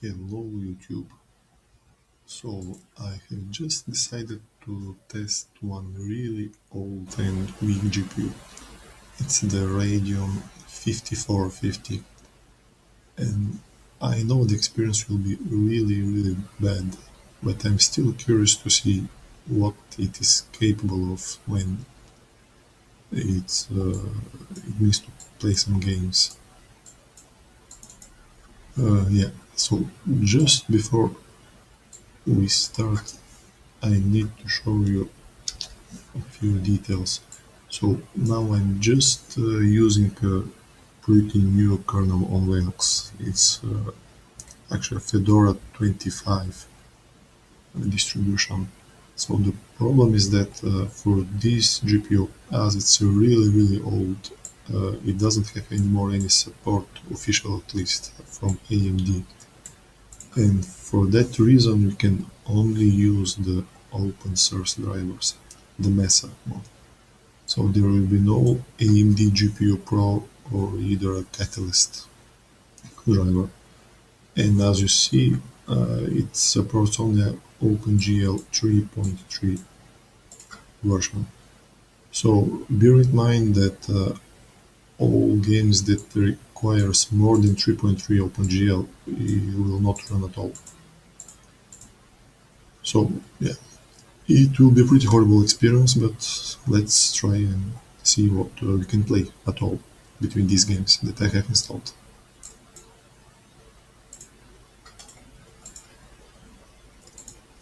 Hello YouTube. So I have just decided to test one really old and weak GPU. It's the Radeon 5450, and I know the experience will be really bad, but I'm still curious to see what it is capable of when it needs to play some games. Yeah, so just before we start, I need to show you a few details. So now I'm just using a pretty new kernel on Linux. It's actually a Fedora 25 distribution. So the problem is that for this GPU, as it's really old, it doesn't have anymore any support, official at least, from AMD. And for that reason, we can only use the open source drivers, the Mesa one. So there will be no AMD GPU Pro or either a Catalyst driver. And as you see, it supports only an OpenGL 3.3 version. So bear in mind that all games that requires more than 3.3 OpenGL will not run at all. So yeah, it will be a pretty horrible experience, but let's try and see what we can play at all between these games that I have installed.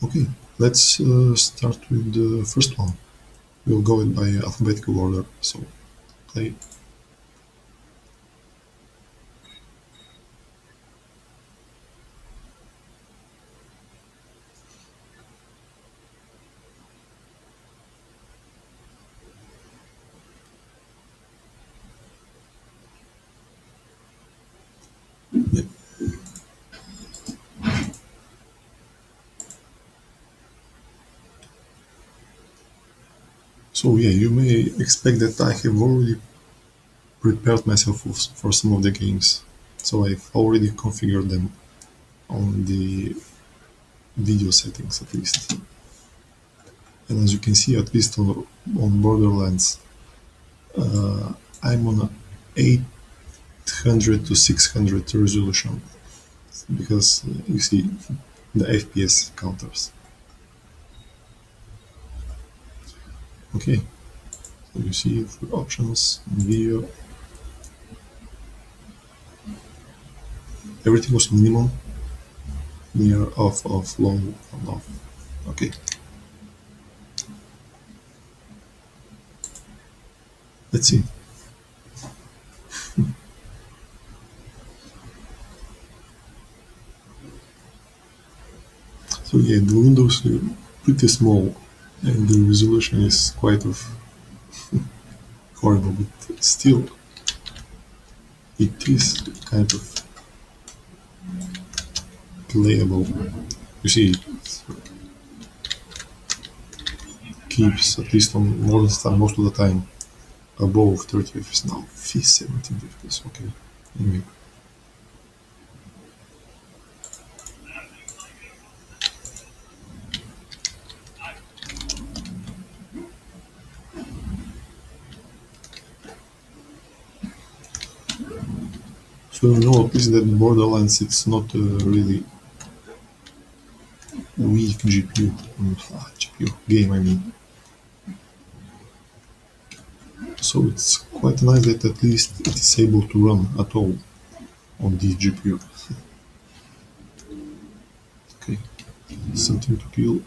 Okay, let's start with the first one. We'll go by alphabetical order, so play. Yeah. So yeah, you may expect that I have already prepared myself for some of the games. So I've already configured them on the video settings at least. And as you can see, at least on Borderlands, I'm on a 800 to 600 resolution because you see the FPS counters. Okay, so you see for options, video, everything was minimum, near, off, low, and off. Okay. Let's see. So yeah, the windows are pretty small and the resolution is quite horrible, but still it is kind of playable. You see, it keeps at least on most of the time above 30 FPS. Now 17 FPS. Okay, anyway. So you know at least that Borderlands it's not a really weak GPU, GPU game I mean. So it's quite nice that at least it is able to run at all on this GPU. Okay, something to kill.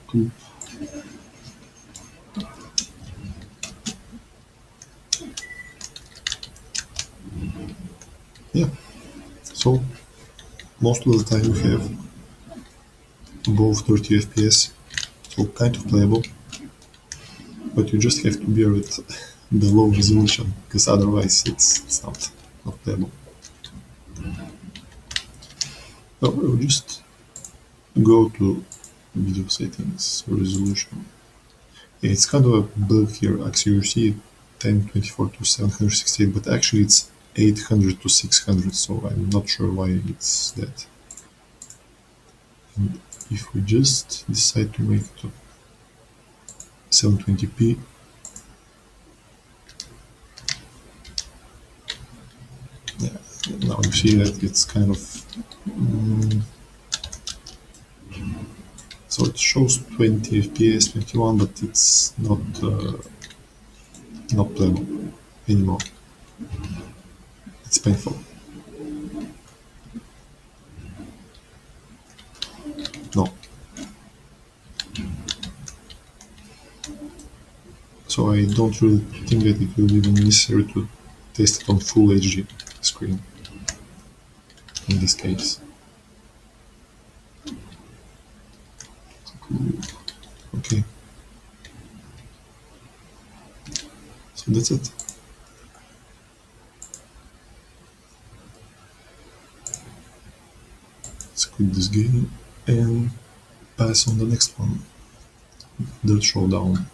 Cool. Yeah, so most of the time we have above 30 FPS, so kind of playable, but you just have to bear with the low resolution, because otherwise it's not playable. So we'll just go to video settings, resolution. Yeah, it's kind of a bug here. Actually, you see 1024 to 768, but actually it's 800 to 600, so I'm not sure why it's that. And if we just decide to make it to 720p, yeah, now you see that it's kind of so it shows 20 FPS, 21, but it's not playable anymore. It's painful. No. So I don't really think that it will be even necessary to test it on full HD screen in this case. Okay. So that's it. Let's quit this game and pass on the next one. The Showdown.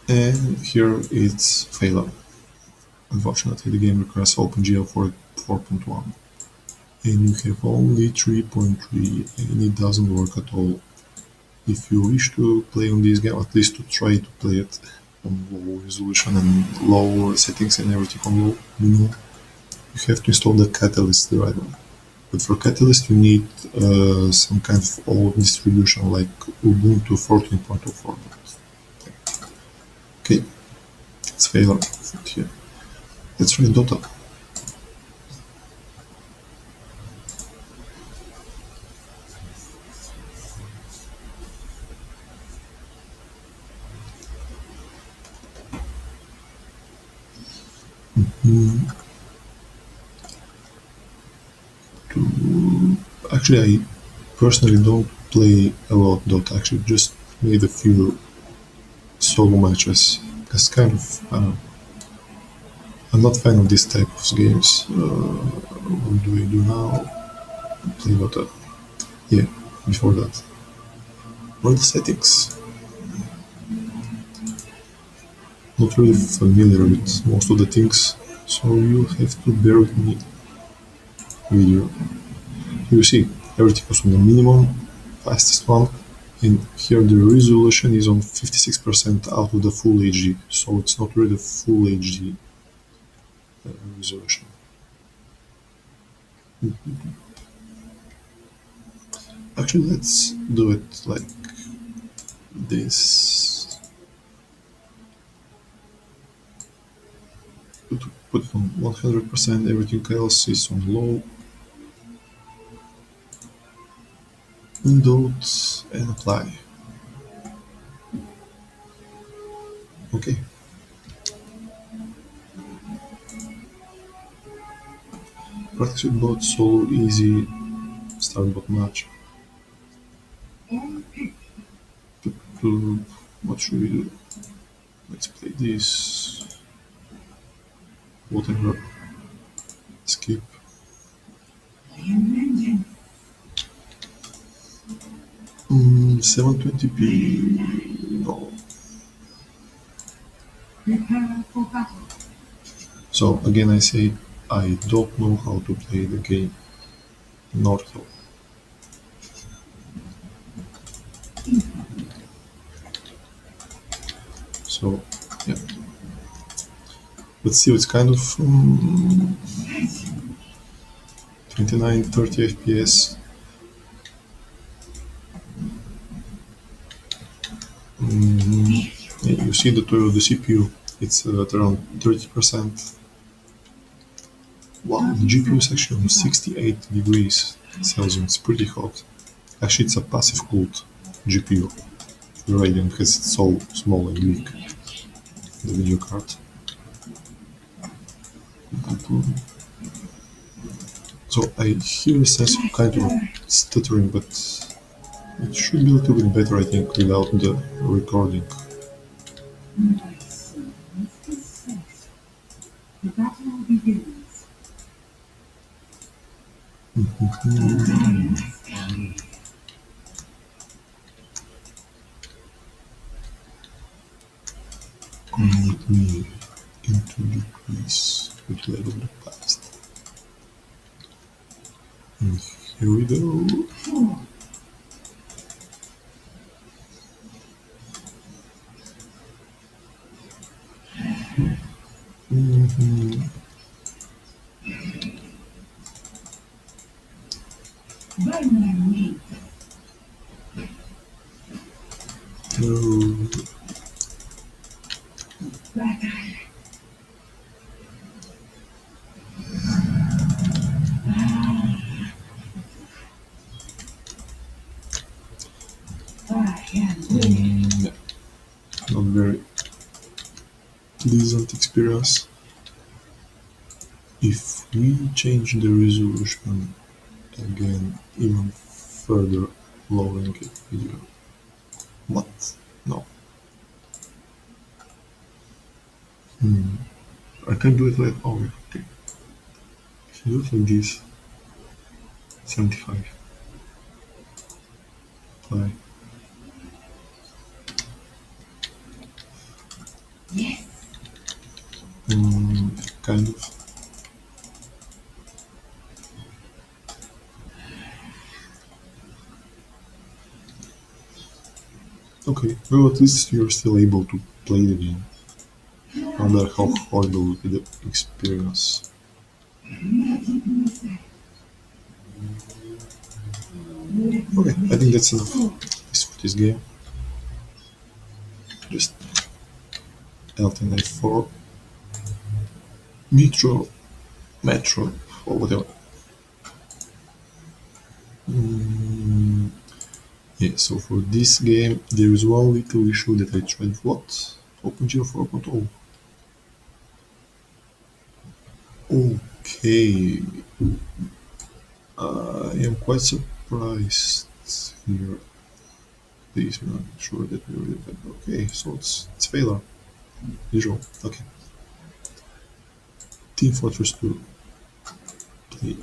And here it's failure. Unfortunately, the game requires OpenGL 4.1. And you have only 3.3 and it doesn't work at all. If you wish to play on this game, at least to try to play it on low resolution and low settings and everything on low minimum, you have to install the Catalyst driver. But for Catalyst you need some kind of old distribution like Ubuntu 14.04. Okay, it's failure here. Let's try Dota. Actually, I personally don't play a lot Dota. Actually, just made a few solo matches. Because kind of, I'm not a fan of this type of games. What do I do now? Play Dota. Yeah, before that. What are the settings? Not really familiar with most of the things, so you have to bear with me. Video. You see, everything was on the minimum, fastest one, and here the resolution is on 56% out of the full HD, so it's not really full HD resolution. Actually, let's do it like this. Put it on 100%, everything else is on low. Windows and apply. Okay. Practice with bot, solo, easy, start bot match. What should we do? Let's play this. Whatever. Skip. Mm, 720p. No. So again, I say I don't know how to play the game. Not at all. So yeah. But still, it's kind of 29, 30 FPS. Yeah, you see that the CPU, it's at around 30%. Wow, the GPU is actually on 68 degrees Celsius, it's pretty hot. Actually, it's a passive cooled GPU, the Radeon, because it's so small and weak, the video card. So I hear a sense of kind of stuttering, but It should be a little bit better, I think, without the recording. The battle begins. Come with me into the peace which led of the past. And here we go. Mhm. By my name. No. Radeon. I am winning. Not very pleasant experience. If we change the resolution again, even further lowering it video. What? No. I can do it like, oh, okay. If you do it like this, 75. Apply. Yes. Kind of. Okay, well, at least you're still able to play the game. No matter how horrible will be the experience. Okay, I think that's enough for this game. Just alternate for Metro, or whatever. Yeah, so for this game, there is one little issue that I tried. What? OpenGL 4.0. Okay. I am quite surprised here. Please, we're not sure that we already had. Okay, so it's failure. Usual. Okay. Team Fortress 2. Play.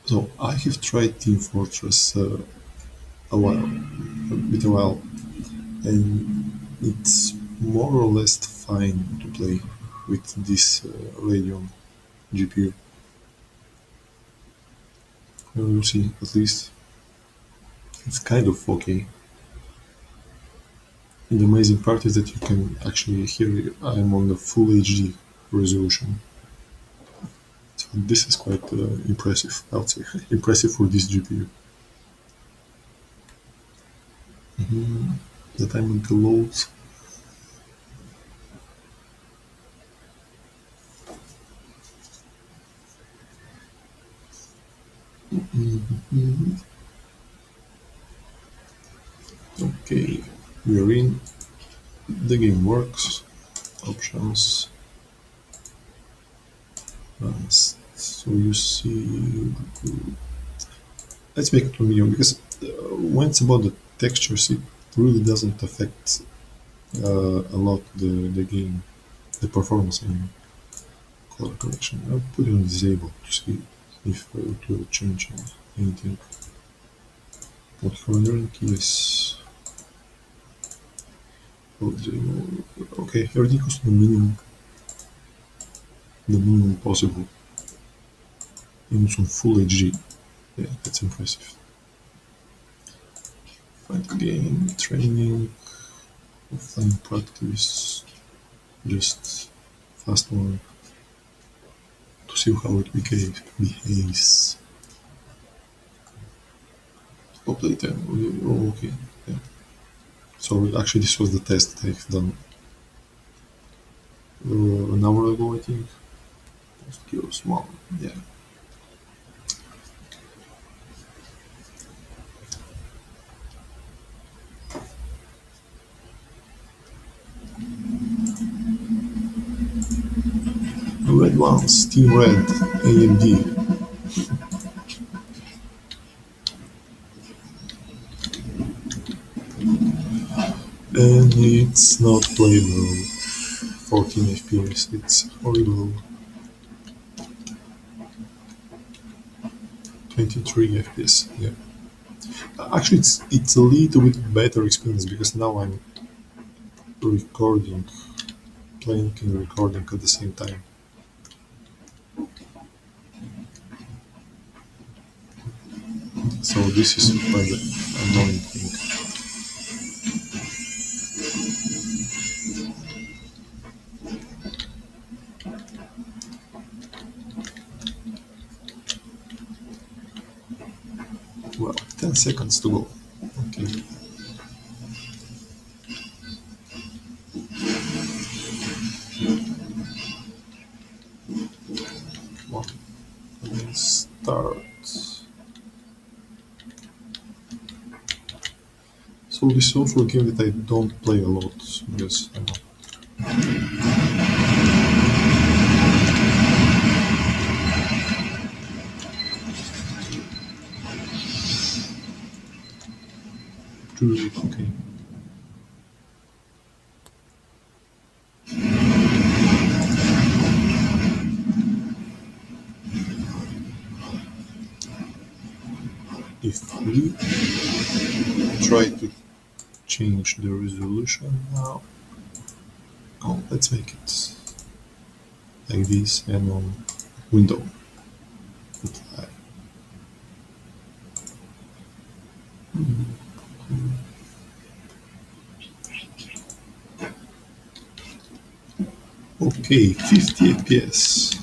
So I have tried Team Fortress a while, and it's more or less fine to play with this Radeon GPU. We'll see, at least it's kind of okay. And the amazing part is that you can actually hear I'm on the full HD resolution. So this is quite impressive, I would say. Impressive for this GPU. The time until loads. Okay, we're in. The game works. Options. So you see. Let's make it to medium because when it's about the textures, it really doesn't affect a lot the game, the performance. I mean, color correction. I'll put it on disable to see if it will change anything. What rendering is okay. Everything goes to the minimum possible. And it's on full HD. Yeah, that's impressive. Fight game, training, offline practice, just fast one to see how it behaves. Stop later. Oh, okay. Yeah. So actually, this was the test that I've done an hour ago, I think. Just kills one. Yeah. Advance, Team Red, AMD. And it's not playable. 14 FPS, it's horrible. 23 FPS, yeah. Actually, it's a little bit better experience because now I'm recording, playing and recording at the same time. So this is quite an annoying thing. Well, 10 seconds to go. Okay. Well, let's start. So this is also a game that I don't play a lot because I know. Okay. If we try to change the resolution now, oh, let's make it like this and on window. Apply. Okay, 50 FPS.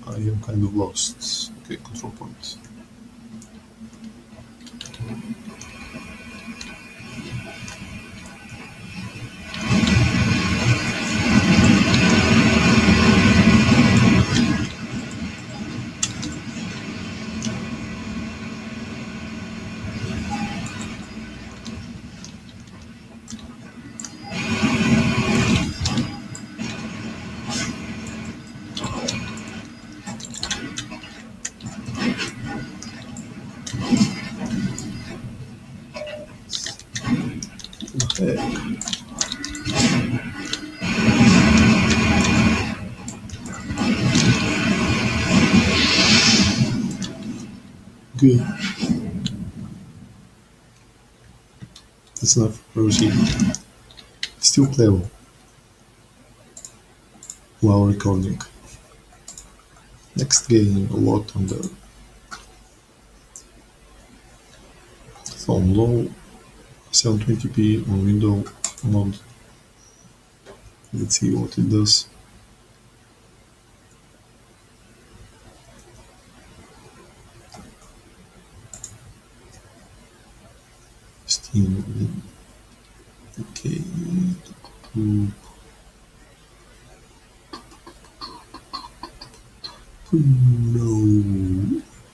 I am kind of lost. Okay, control point. Good. That's enough. Proceed. Still playable while recording. Next game, a lot on the phone low, 720p on window mod. Let's see what it does. Steam. Okay.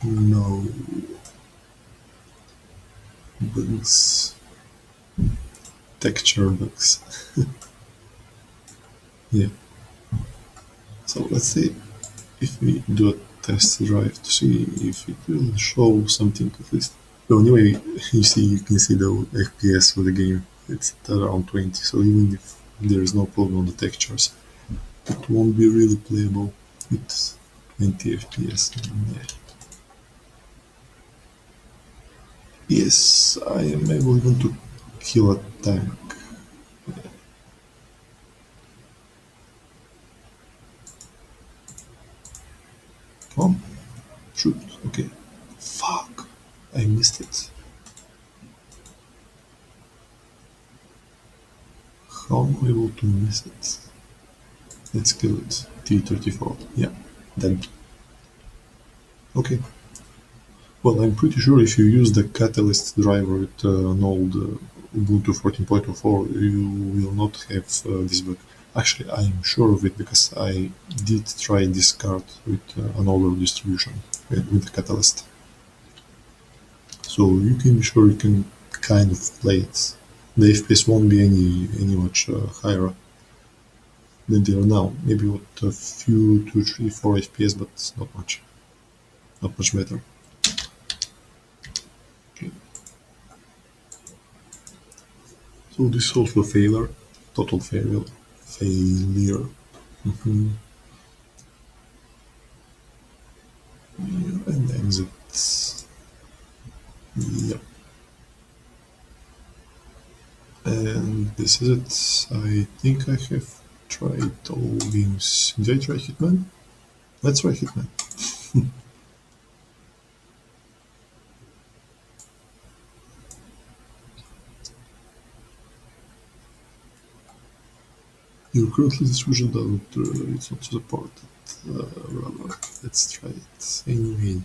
No. Bugs. Texture bugs. Yeah. So let's see if we do a test drive to see if it will show something at least. So anyway, you can see the FPS of the game. It's at around 20. So even if there is no problem on the textures, it won't be really playable with 20 FPS. Yeah. Yes, I am able even to kill a tank. Come on, shoot. Okay. Fuck, I missed it. How am I able to miss it? Let's kill it. T-34. Yeah, dead. Okay. Well, I'm pretty sure if you use the Catalyst driver with an old Ubuntu 14.04, you will not have this bug. Actually, I'm sure of it because I did try this card with an older distribution with the Catalyst. so you can be sure you can kind of play it. The FPS won't be any much higher than they are now. Maybe what a few 2, 3, 4 FPS, but it's not much better. Okay. So this is also a failure, total failure. Mhm. And exit. Yep. And this is it. I think I have tried all games. Did I try Hitman? Let's try Hitman. Your currently distribution doesn't, it's not supported. Let's try it anyway.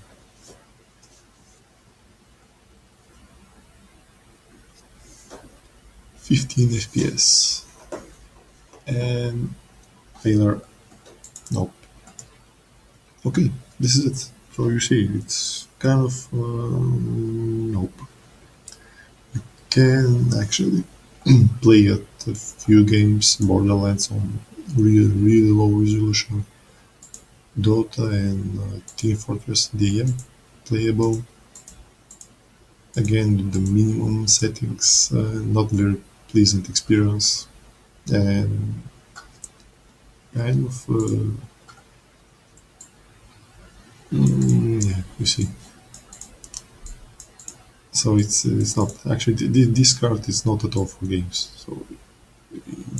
"15 FPS and failure. Nope. Okay, this is it. So you see, it's kind of nope. Can actually play at a few games, Borderlands on really low resolution, Dota and Team Fortress DM playable. Again, with the minimum settings, not very pleasant experience, and kind of yeah, you see. So it's not actually this card is not at all for games. So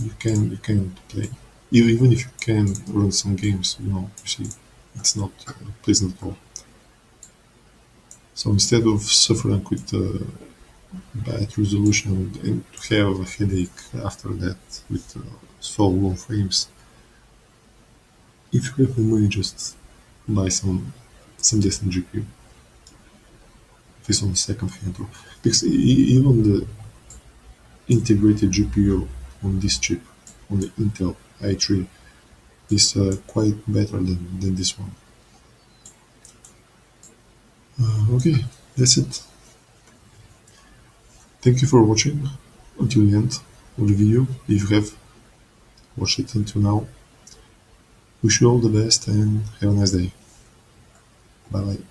you can play even if you can run some games. You see, it's not pleasant at all. So instead of suffering with bad resolution and to have a headache after that with so low frames, if you have the money, just buy some decent GPU. If it's on second hand, because even the integrated GPU on this chip, on the Intel i3, is quite better than this one. Okay, that's it. Thank you for watching until the end of the video. If you have watched it until now, wish you all the best and have a nice day. Bye bye.